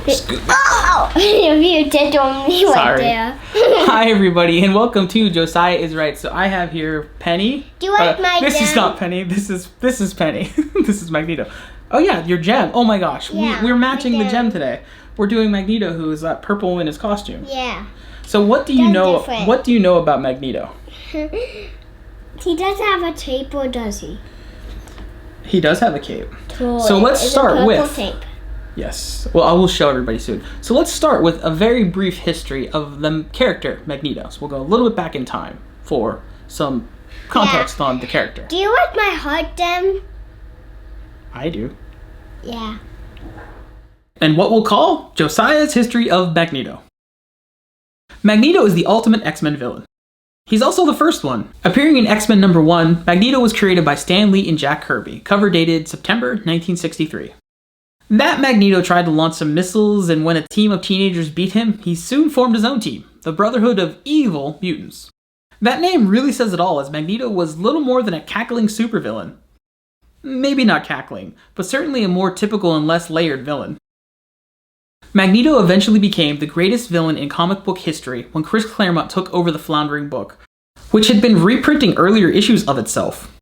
Oh! You did on me right there. Hi everybody and welcome to Josiah is Right. So I have here Penny. Do you like my This gem? is not Penny. This is Penny. This is Magneto. Oh yeah, your gem. Oh my gosh. Yeah, we're matching my the gem today. We're doing Magneto, who is purple in his costume. Yeah. So what do you know? Different. What do you know about Magneto? He doesn't have a tape, or does he? He does have a cape. Cool. So let's It's start a purple with. tape. Yes. Well, I will show everybody soon. So let's start with a very brief history of the character Magneto. So we'll go a little bit back in time for some context on the character. Do you like my heart gem? I do. Yeah. And what we'll call Josiah's History of Magneto. Magneto is the ultimate X-Men villain. He's also the first one. Appearing in X-Men number 1, Magneto was created by Stan Lee and Jack Kirby, cover dated September 1963. That Magneto tried to launch some missiles, and when a team of teenagers beat him, he soon formed his own team, the Brotherhood of Evil Mutants. That name really says it all, as Magneto was little more than a cackling supervillain. Maybe not cackling, but certainly a more typical and less layered villain. Magneto eventually became the greatest villain in comic book history when Chris Claremont took over the floundering book, which had been reprinting earlier issues of itself.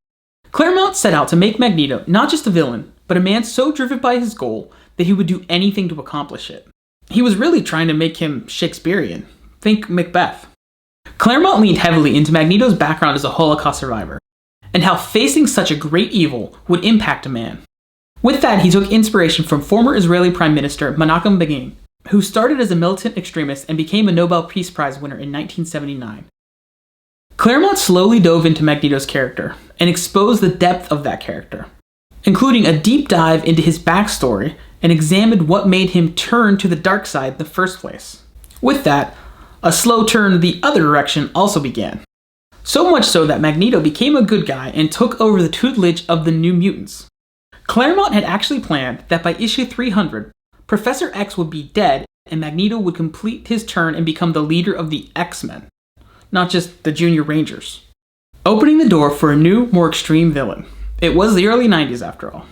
Claremont set out to make Magneto not just a villain, but a man so driven by his goal that he would do anything to accomplish it. He was really trying to make him Shakespearean. Think Macbeth. Claremont leaned heavily into Magneto's background as a Holocaust survivor, and how facing such a great evil would impact a man. With that, he took inspiration from former Israeli Prime Minister Menachem Begin, who started as a militant extremist and became a Nobel Peace Prize winner in 1979. Claremont slowly dove into Magneto's character and exposed the depth of that character, including a deep dive into his backstory and examined what made him turn to the dark side in the first place. With that, a slow turn the other direction also began. So much so that Magneto became a good guy and took over the tutelage of the New Mutants. Claremont had actually planned that by issue 300, Professor X would be dead and Magneto would complete his turn and become the leader of the X-Men, not just the Junior Rangers, opening the door for a new, more extreme villain. It was the early 90s after all.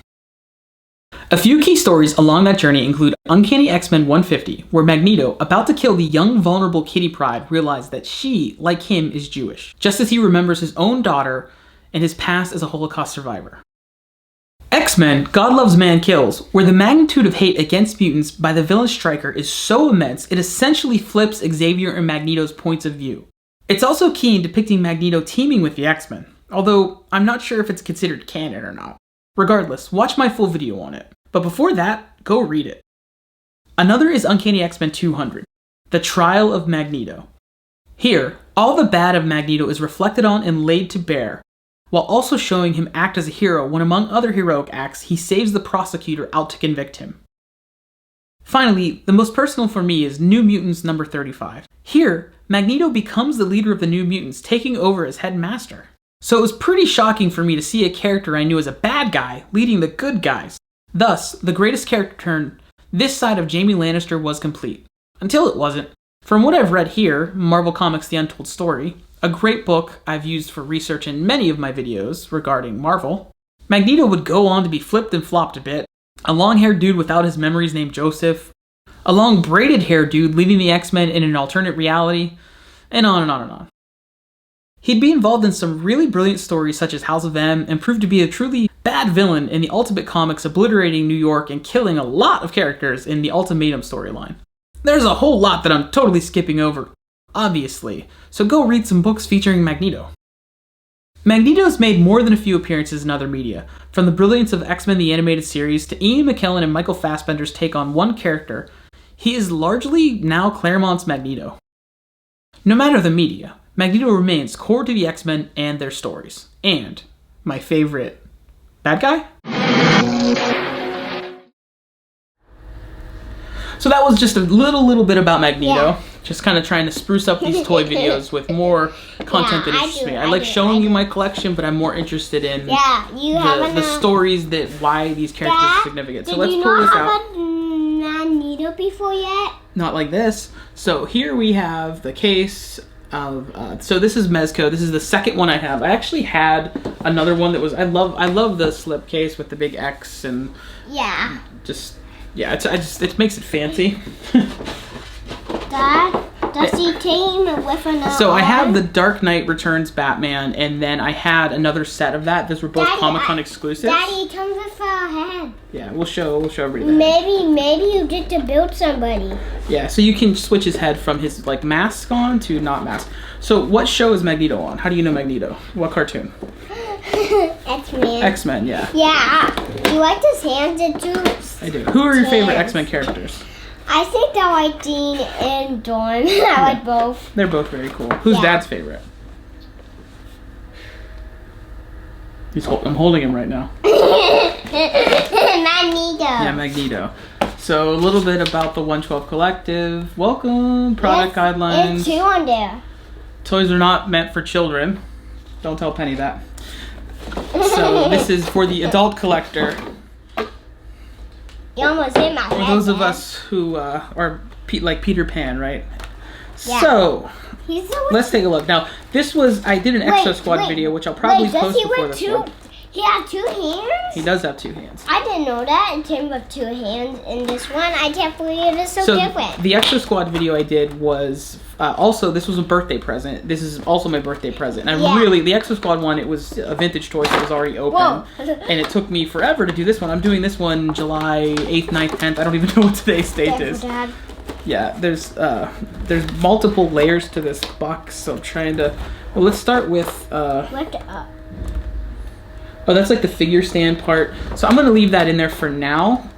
A few key stories along that journey include Uncanny X-Men 150, where Magneto, about to kill the young, vulnerable Kitty Pryde, realized that she, like him, is Jewish, just as he remembers his own daughter and his past as a Holocaust survivor. X-Men, God Loves Man Kills, where the magnitude of hate against mutants by the villain Stryker is so immense it essentially flips Xavier and Magneto's points of view. It's also key in depicting Magneto teaming with the X-Men, although I'm not sure if it's considered canon or not. Regardless, watch my full video on it. But before that, go read it. Another is Uncanny X-Men 200, The Trial of Magneto. Here, all the bad of Magneto is reflected on and laid to bear, while also showing him act as a hero when, among other heroic acts, he saves the prosecutor out to convict him. Finally, the most personal for me is New Mutants Number 35. Here, Magneto becomes the leader of the New Mutants, taking over as headmaster. So it was pretty shocking for me to see a character I knew as a bad guy leading the good guys. Thus, the greatest character turn this side of Jaime Lannister was complete. Until it wasn't. From what I've read here, Marvel Comics The Untold Story, a great book I've used for research in many of my videos regarding Marvel, Magneto would go on to be flipped and flopped a bit, a long-haired dude without his memories named Joseph, a long braided-haired dude leaving the X-Men in an alternate reality, and on and on and on. He'd be involved in some really brilliant stories such as House of M, and proved to be a truly bad villain in the Ultimate Comics, obliterating New York and killing a lot of characters in the Ultimatum storyline. There's a whole lot that I'm totally skipping over, obviously, so go read some books featuring Magneto. Magneto's made more than a few appearances in other media, from the brilliance of X-Men the Animated Series to Ian McKellen and Michael Fassbender's take on one character. He is largely now Claremont's Magneto. No matter the media, Magneto remains core to the X-Men and their stories. And my favorite bad guy? So that was just a little bit about Magneto. Yeah. Just kind of trying to spruce up these toy videos with more content that interests me. I like showing you my collection, but I'm more interested in the stories that why these characters are significant. So let's pull this out. Did you not have a Magneto before yet? Not like this. So here we have the case of so this is Mezco. This is the second one I have. I actually had another one that was I love the slip case with the big X and just Yeah, it makes it fancy. Dad, does he team with another? So I have the Dark Knight Returns Batman, and then I had another set of that. Those were both Comic-Con exclusives. Daddy, it comes with a head. Yeah, we'll show everybody that. Maybe you get to build somebody. Yeah, so you can switch his head from his like mask on to not mask. So what show is Magneto on? How do you know Magneto? What cartoon? X-Men. X-Men, yeah. Yeah, you like his hands and too. I do. Who are your favorite X-Men characters? I think I like Dean and Dawn. I like both. They're both very cool. Who's Dad's favorite? I'm holding him right now. Magneto. Yeah, Magneto. So a little bit about the 112 Collective. Welcome, product guidelines. There's 2 on there. Toys are not meant for children. Don't tell Penny that. So this is for the adult collector. You almost hit my head. For those of Dad. us who are like Peter Pan, right? Yeah. So He's the one. let's take a look. Now this was I did an Exo Squad video, which I'll probably post before this one. He has 2 hands? He does have 2 hands. I didn't know that in terms of 2 hands in this one. I can't believe it is so different. The Exo Squad video I did was also, this was a birthday present. This is also my birthday present. And the Exo Squad one, it was a vintage toy, so it was already open. Whoa. And it took me forever to do this one. I'm doing this one July 8th, 9th, 10th. I don't even know what today's date is. Dad. Yeah, there's multiple layers to this box, so I'm trying to... Well, let's start with... What up? Oh, that's like the figure stand part. So I'm going to leave that in there for now.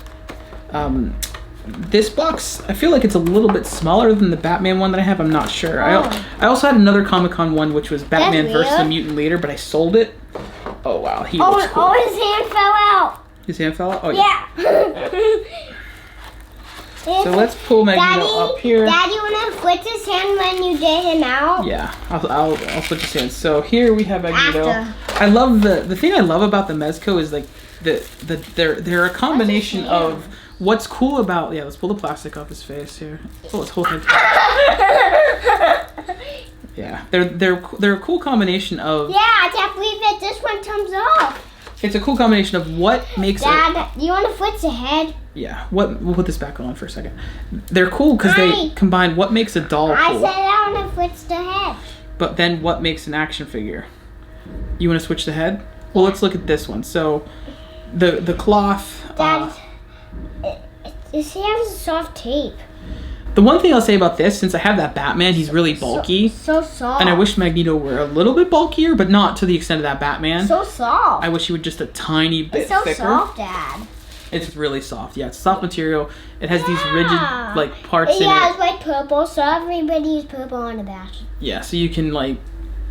This box, I feel like it's a little bit smaller than the Batman one that I have. I'm not sure. I also had another Comic-Con one, which was Batman versus the Mutant Leader, but I sold it. Oh, wow. He looks cool. Oh, his hand fell out. His hand fell out? Oh, yeah. So let's pull Magneto up here. Daddy, you want to flip his hand when you get him out? Yeah, I'll switch his hand. So here we have Magneto. After. I love the thing I love about the Mezco is like they're a combination of what's cool about let's pull the plastic off his face here. Oh, his whole head. Yeah, they're a cool combination of. Yeah, I can't believe it. This one comes off. It's a cool combination of what makes Dad, you want to flip the head? Yeah, we'll put this back on for a second. They're cool because they combine what makes a doll cool. I said I want to flip the head. But then what makes an action figure? You want to switch the head? Well, let's look at this one. So, the cloth. Dad, he has soft tape. The one thing I'll say about this, since I have that Batman, he's really bulky. So soft. And I wish Magneto were a little bit bulkier, but not to the extent of that Batman. So soft. I wish he were just a tiny bit It's so thicker. soft, Dad. It's really soft. Yeah, it's soft material. It has these rigid like parts in it. Yeah, it's like purple, so everybody's purple on the back. Yeah, so you can like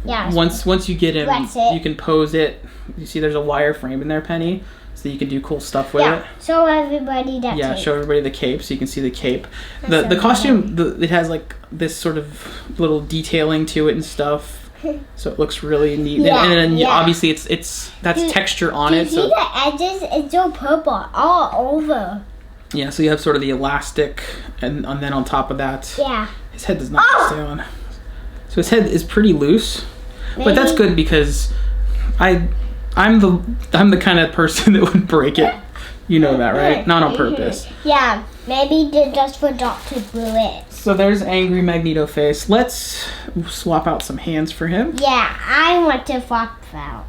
Yeah. once you get him, That's it. you can pose it. You see there's a wire frame in there, Penny. So you can do cool stuff with it. Show everybody that Yeah, tape. show everybody the cape so you can see the cape. That's The so costume, it has like this sort of little detailing to it and stuff. So it looks really neat. Yeah, and then yeah. obviously that's texture on You it. see So the edges? It's so purple all over. yeah, so you have sort of the elastic and then on top of that, Yeah. his head does not stay on. So his head is pretty loose. But that's Maybe- good because I'm the kind of person that would break it. You know that, right? Not on purpose. Yeah, maybe just for Dr. Bullet. So there's angry Magneto face. Let's swap out some hands for him. Yeah, I want to swap out.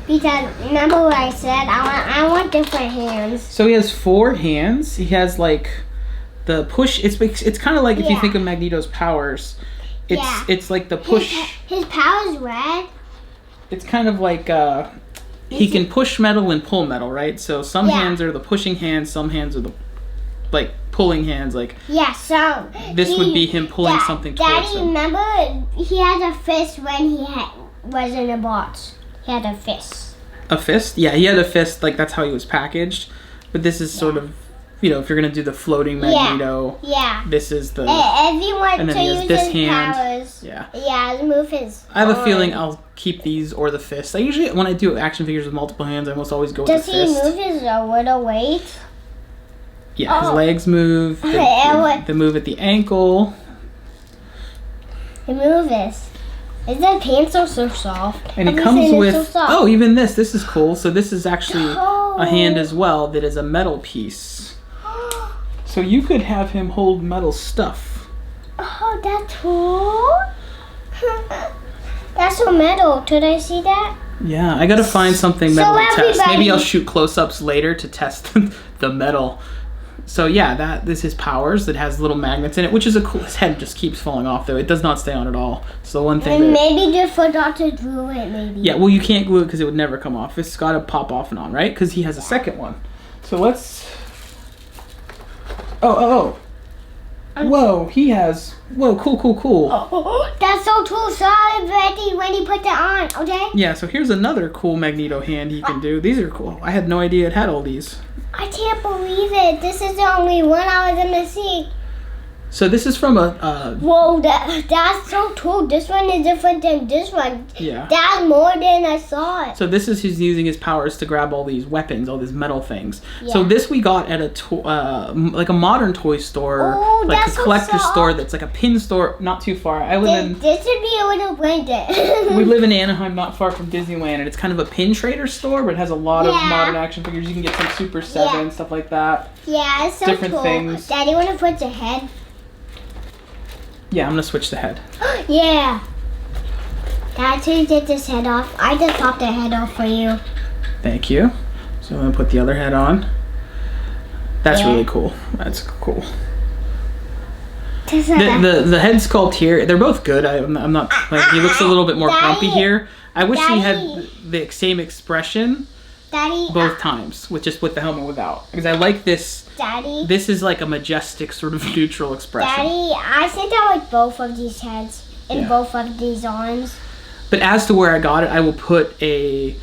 Because remember what I said? I want different hands. So he has 4 hands. He has like the push. It's kind of like if you think of Magneto's powers. It's like the push. His power's red. It's kind of like he can push metal and pull metal, right? So some hands are the pushing hands, some hands are the like pulling hands. Like so this would be him pulling something towards Daddy, him. remember he had a fist when he was in a box. He had a fist. A fist? Yeah, he had a fist. Like that's how he was packaged. But this is sort of, if you're gonna do the floating Magneto. Yeah. This is the. Everyone and then to he has use this his hand. powers. Yeah. Yeah, move his. I have a feeling I'll keep these or the fist. I usually, when I do action figures with multiple hands, I almost always go with Does the fist. he move his little weight? Yeah, his legs move. They move at the ankle. He moves this. Is that pencil so soft? And it comes with, even this. This is cool. So this is actually a hand as well that is a metal piece. So you could have him hold metal stuff. Oh, that's cool. That's so metal. Could I see that? Yeah, I gotta find something metal to test. everybody- Maybe I'll shoot close-ups later to test the metal. So yeah, that is his powers. It has little magnets in it, which is a cool. His head just keeps falling off though. It does not stay on at all. So the one thing. And maybe just forgot to glue it. Maybe. Yeah, well, you can't glue it because it would never come off. It's got to pop off and on, right? Because he has a second one. So let's. Oh. Whoa, he has. Whoa, cool. Oh, that's so cool. Sorry, Betty, when you put that on, okay? Yeah, so here's another cool Magneto hand he can do. These are cool. I had no idea it had all these. I can't believe it. This is the only one I was gonna see. So this is from a. Whoa, that's so cool. This one is different than this one. Yeah. That's more than I saw it. So this is he's using his powers to grab all these weapons, all these metal things. Yeah. So this we got at a like a modern toy store, Oh, like that's a so collector soft. store that's like a pin store, not too far. I live in. This should be a little blanket. We live in Anaheim, not far from Disneyland, and it's kind of a pin trader store, but it has a lot of Yeah. modern action figures. You can get some Super 7, Yeah. stuff like that. Yeah, it's so Different cool. things. Daddy, wanna put the head? Yeah, I'm gonna switch the head. Yeah. Dad, to get this head off. I just popped the head off for you. Thank you. So I'm gonna put the other head on. That's Yeah. really cool. That's cool. Just The head sculpt here, they're both good. I'm not like he looks a little bit more grumpy Daddy, here. I wish he had Daddy. the same expression Daddy, both times with the helmet without, because I like this. Daddy, This is like a majestic sort of neutral expression. Daddy, I think I like both of these heads and Yeah. both of these arms. But as to where I got it, I will put a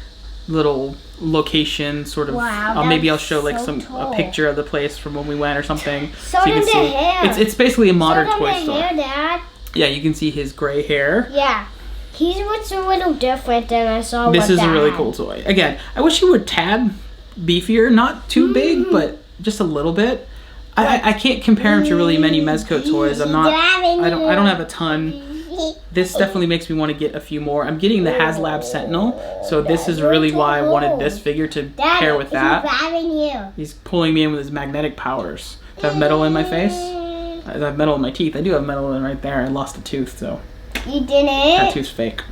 little location sort of. Wow, Maybe I'll that's show like so a cool. picture of the place from when we went or something. So you can did the see. hair. It's basically a modern Show them toy the store. hair, Dad. Yeah, you can see his gray hair. Yeah. He looks a little different than I saw This with is a Dad. really cool toy. Again, I wish he were a tad beefier, not too big, but just a little bit. I can't compare him to really many Mezco toys. I don't have a ton. This definitely makes me want to get a few more. I'm getting the HasLab Sentinel, so this is really why I wanted this figure to pair with that. He's grabbing you. He's pulling me in with his magnetic powers. Do I have metal in my face? I have metal in my teeth. I do have metal in right there. I lost a tooth, so You that didn't? tooth's fake.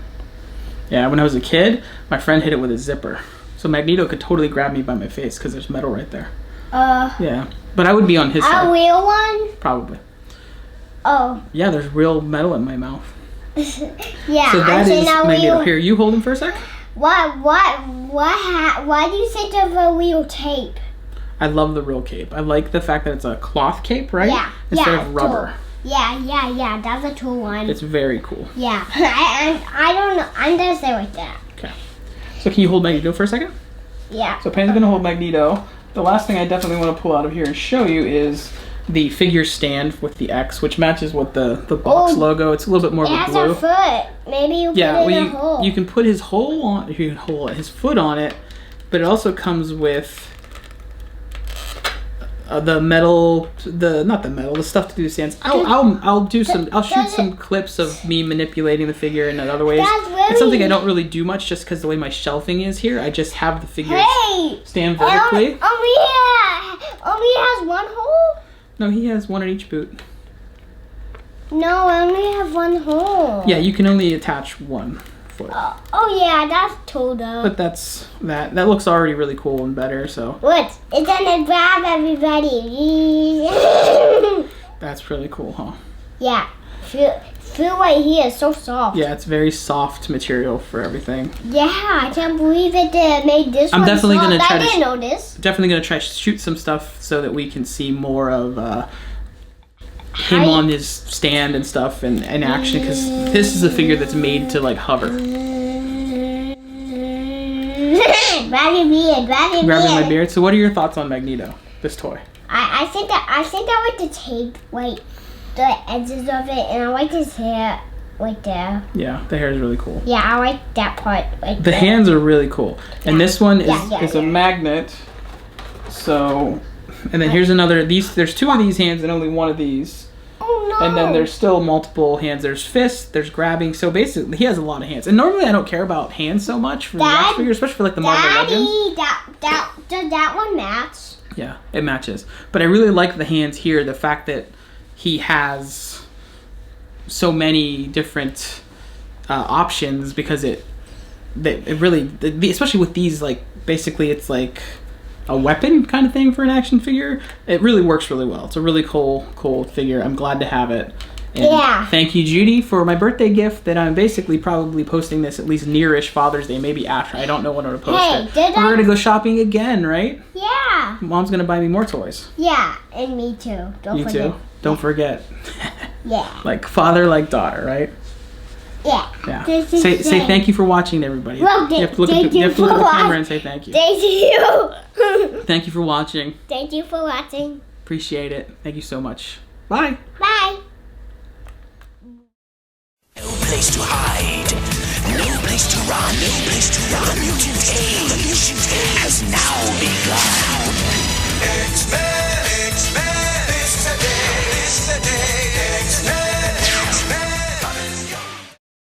Yeah, when I was a kid, my friend hit it with a zipper. So Magneto could totally grab me by my face because there's metal right there. Yeah, but I would be on his A side. real one? Probably. Oh. Yeah, there's real metal in my mouth. Yeah, So that I is think a Magneto. real. Here, you hold him for a sec. Why do you think of a real tape? I love the real cape. I like the fact that it's a cloth cape, right? Yeah. Instead yeah, of rubber. Cool. Yeah. That's a cool one. It's very cool. Yeah. I don't know. I'm gonna stay with that. Okay. So can you hold Magneto for a second? Yeah. So Penny's gonna hold Magneto. The last thing I definitely want to pull out of here and show you is the figure stand with the X, which matches with the box Oh, logo. It's a little bit more It of a has blue. a foot. Maybe you put Yeah, it in a well, hole. you can put his hole on. You can hold his foot on it, but it also comes with the metal, the stuff to do the stands. I'll shoot some clips of me manipulating the figure in other ways. That's really- It's something I don't really do much, just because the way my shelving is here. I just have the figures Hey! stand vertically. Only has one hole? No, he has one in each boot. No, I only have one hole. Yeah, you can only attach one foot. Oh yeah, that's cool though. But that looks already really cool and better, so What? It's gonna grab everybody. that's really cool, huh? Yeah. Feel right here, it's so soft. Yeah, it's very soft material for everything. Yeah, I can't believe it made this I'm one definitely soft. gonna try I to didn't know this. Definitely gonna try to shoot some stuff so that we can see more of him on his stand and stuff and in action, because this is a figure that's made to like hover. Grab your beard, Grabbing my beard. So what are your thoughts on Magneto, this toy? I think I like the tape, like the edges of it, and I like his hair right there. Yeah, the hair is really cool. Yeah, I like that part. Like The hands are really cool. And this one is, Yeah, is a magnet. So, and then here's another, there's two of these hands and only one of these. Oh no! And then there's still multiple hands. There's fists, there's grabbing. So basically, he has a lot of hands. And normally I don't care about hands so much for the action figures, especially for like the Marvel Legends. Daddy, does that one match? Yeah, it matches. But I really like the hands here. The fact that he has so many different options, because it really, especially with these, like, basically it's like a weapon kind of thing for an action figure. It really works really well. It's a really cool figure. I'm glad to have it. And yeah. Thank you, Judy, for my birthday gift that I'm basically probably posting this at least nearish Father's Day, maybe after. I don't know when I'm going to post it. We're going to go shopping again, right? Yeah. Mom's going to buy me more toys. Yeah, and me too. Don't forget. You too? Don't forget. Yeah. Like father, like daughter, right? Yeah. Say thank you for watching, everybody. Well, you have to look at the camera and say thank you. Thank you. Thank you for watching. Thank you for watching. Appreciate it. Thank you so much. Bye. Bye. No place to hide. No place to run. No place to run. Mutant Age has now begun. X-Men.